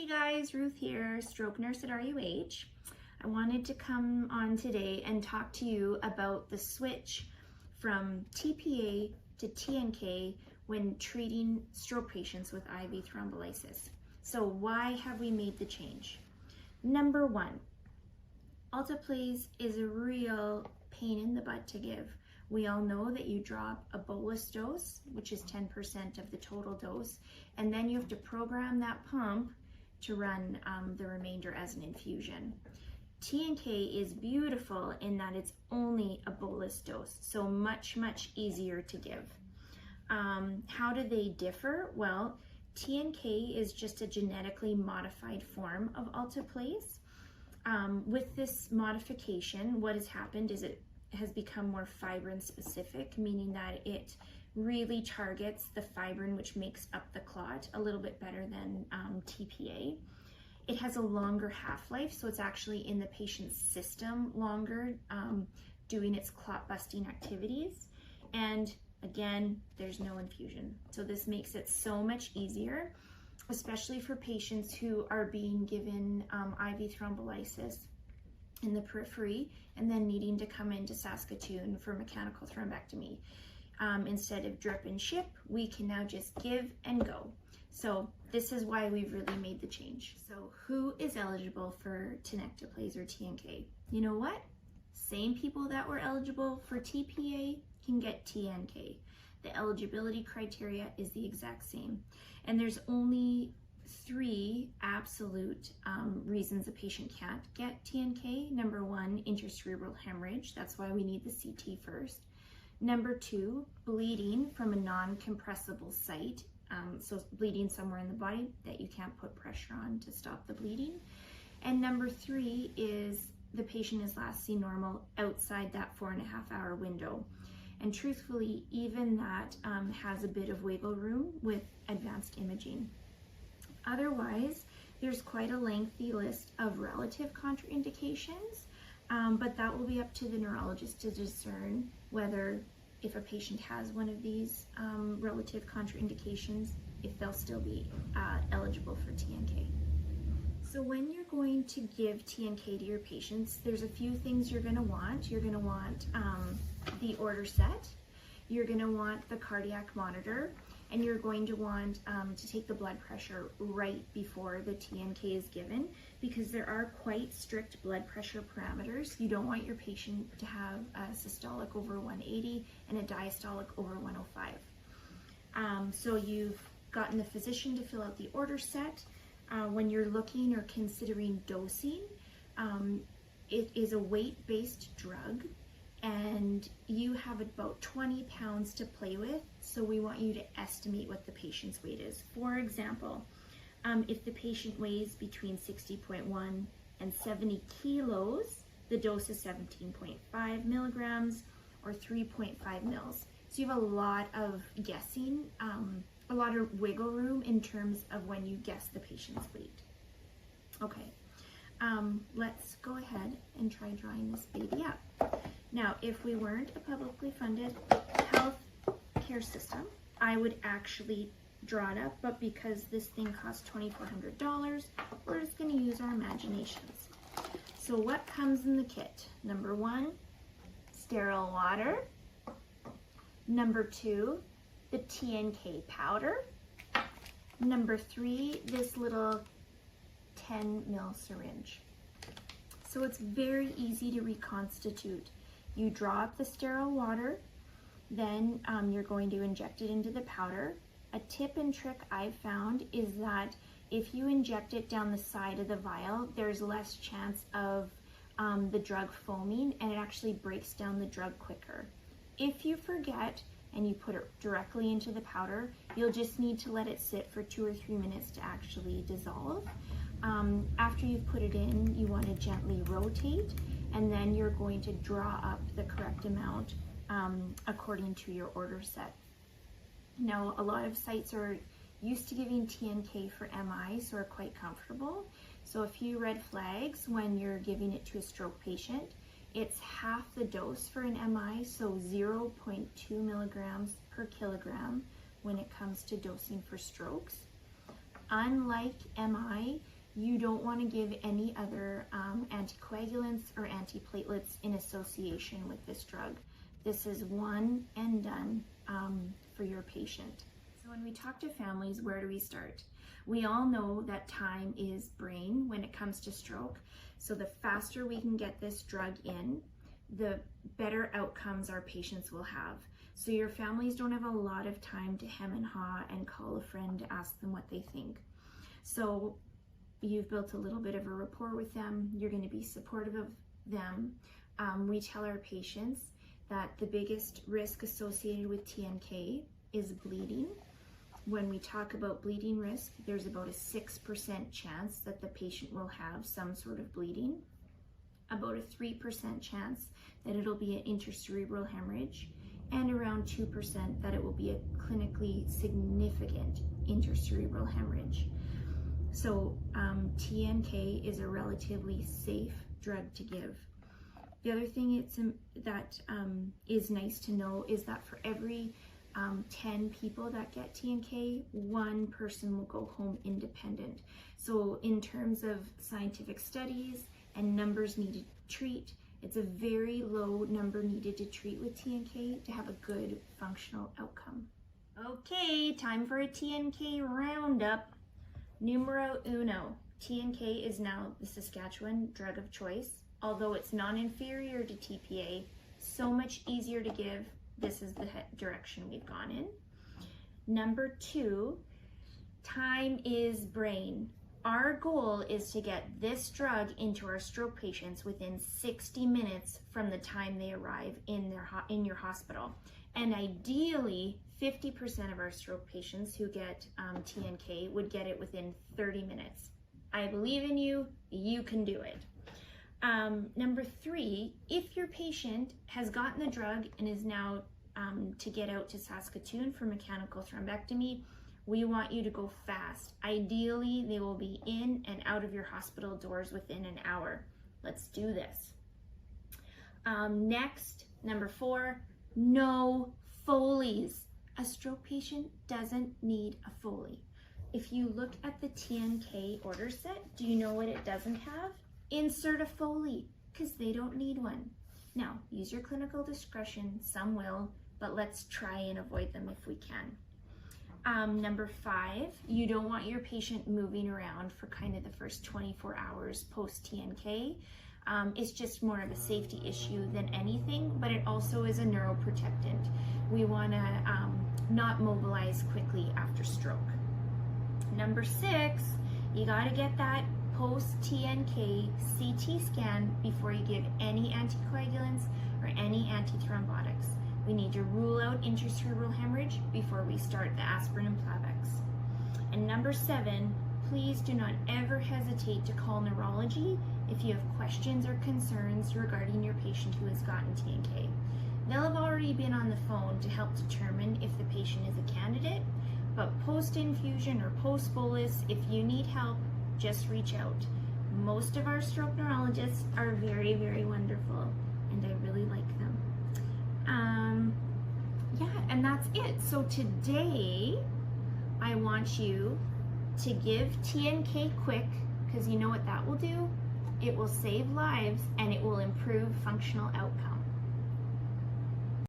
guys, Ruth here, stroke nurse at RUH. I wanted to come on today and talk to you about the switch from TPA to TNK when treating stroke patients with IV thrombolysis. So why have we made the change? Number one, alteplase is a real pain in the butt to give. We all know that you drop a bolus dose, which is 10% of the total dose, and then you have to program that pump to run the remainder as an infusion. TNK is beautiful in that it's only a bolus dose, so much easier to give. How do they differ? Well, TNK is just a genetically modified form of alteplase. With this modification, what has happened is it has become more fibrin specific, meaning that it really targets the fibrin which makes up the clot a little bit better than TPA. It has a longer half-life, so it's actually in the patient's system longer, doing its clot busting activities. And again, there's no infusion. So this makes it so much easier, especially for patients who are being given IV thrombolysis in the periphery and then needing to come into Saskatoon for mechanical thrombectomy. Instead of drip and ship, we can now just give and go. So this is why we've really made the change. So who is eligible for tenecteplase or TNK? You know what? Same people that were eligible for TPA can get TNK. The eligibility criteria is the exact same. And there's only 3 absolute reasons a patient can't get TNK. Number 1, intracerebral hemorrhage. That's why we need the CT first. Number 2, bleeding from a non-compressible site. So bleeding somewhere in the body that you can't put pressure on to stop the bleeding. And number 3 is the patient is last seen normal outside that 4.5-hour window. And truthfully, even that has a bit of wiggle room with advanced imaging. Otherwise, there's quite a lengthy list of relative contraindications, but that will be up to the neurologist to discern whether, if a patient has one of these relative contraindications, if they'll still be eligible for TNK. So when you're going to give TNK to your patients, there's a few things you're going to want. You're going to want the order set, you're going to want the cardiac monitor, and you're going to want to take the blood pressure right before the TNK is given, because there are quite strict blood pressure parameters. You don't want your patient to have a systolic over 180 and a diastolic over 105. So you've gotten the physician to fill out the order set. When you're looking or considering dosing, it is a weight-based drug, and you have about 20 pounds to play with, so we want you to estimate what the patient's weight is. For example, if the patient weighs between 60.1 and 70 kilos, the dose is 17.5 milligrams or 3.5 mils. So you have a lot of guessing, a lot of wiggle room in terms of when you guess the patient's weight. Okay, let's go ahead and try drawing this baby up. Now, if we weren't a publicly funded health care system, I would actually draw it up, but because this thing costs $2,400, we're just going to use our imaginations. So what comes in the kit? Number 1, sterile water. Number 2, the TNK powder. Number 3, this little 10 ml syringe. So it's very easy to reconstitute. You draw up the sterile water, then you're going to inject it into the powder. A tip and trick I've found is that if you inject it down the side of the vial, there's less chance of the drug foaming, and it actually breaks down the drug quicker. If you forget and you put it directly into the powder, you'll just need to let it sit for 2 or 3 minutes to actually dissolve. After you've put it in, you want to gently rotate, and then you're going to draw up the correct amount according to your order set. Now, a lot of sites are used to giving TNK for MI, so are quite comfortable. So a few red flags when you're giving it to a stroke patient: it's half the dose for an MI, so 0.2 milligrams per kilogram when it comes to dosing for strokes. Unlike MI, You don't want to give any other anticoagulants or antiplatelets in association with this drug. This is one and done for your patient. So when we talk to families, where do we start? We all know that time is brain when it comes to stroke. So the faster we can get this drug in, the better outcomes our patients will have. So your families don't have a lot of time to hem and haw and call a friend to ask them what they think. So you've built a little bit of a rapport with them. You're going to be supportive of them. We tell our patients that the biggest risk associated with TNK is bleeding. When we talk about bleeding risk, there's about a 6% chance that the patient will have some sort of bleeding, about a 3% chance that it'll be an intercerebral hemorrhage, and around 2% that it will be a clinically significant intercerebral hemorrhage. So TNK is a relatively safe drug to give. The other thing that is nice to know is that for every 10 people that get TNK, one person will go home independent. So in terms of scientific studies and numbers needed to treat, it's a very low number needed to treat with TNK to have a good functional outcome. Okay, time for a TNK Roundup. Numero uno, TNK is now the Saskatchewan drug of choice. Although it's non-inferior to TPA, so much easier to give. This is the direction we've gone in. Number two, time is brain. Our goal is to get this drug into our stroke patients within 60 minutes from the time they arrive in your hospital. And ideally, 50% of our stroke patients who get TNK would get it within 30 minutes. I believe in you, you can do it. Number three, if your patient has gotten the drug and is now to get out to Saskatoon for mechanical thrombectomy, we want you to go fast. Ideally, they will be in and out of your hospital doors within an hour. Let's do this. Next, number four, no Foleys. A stroke patient doesn't need a Foley. If you look at the TNK order set, do you know what it doesn't have? Insert a Foley, because they don't need one. Now, use your clinical discretion, some will, but let's try and avoid them if we can. Number five, you don't want your patient moving around for kind of the first 24 hours post-TNK. It's just more of a safety issue than anything, but it also is a neuroprotectant. We want to not mobilize quickly after stroke. Number six, you got to get that post-TNK CT scan before you give any anticoagulants or any antithrombotics. We need to rule out intercerebral hemorrhage before we start the aspirin and Plavix. And number seven, please do not ever hesitate to call neurology if you have questions or concerns regarding your patient who has gotten TNK. They'll have already been on the phone to help determine if the patient is a candidate, but post-infusion or post-bolus, if you need help, just reach out. Most of our stroke neurologists are very, very wonderful, and I really like them. Yeah, and that's it. So today, I want you to give TNK quick, because you know what that will do? It will save lives and it will improve functional outcomes.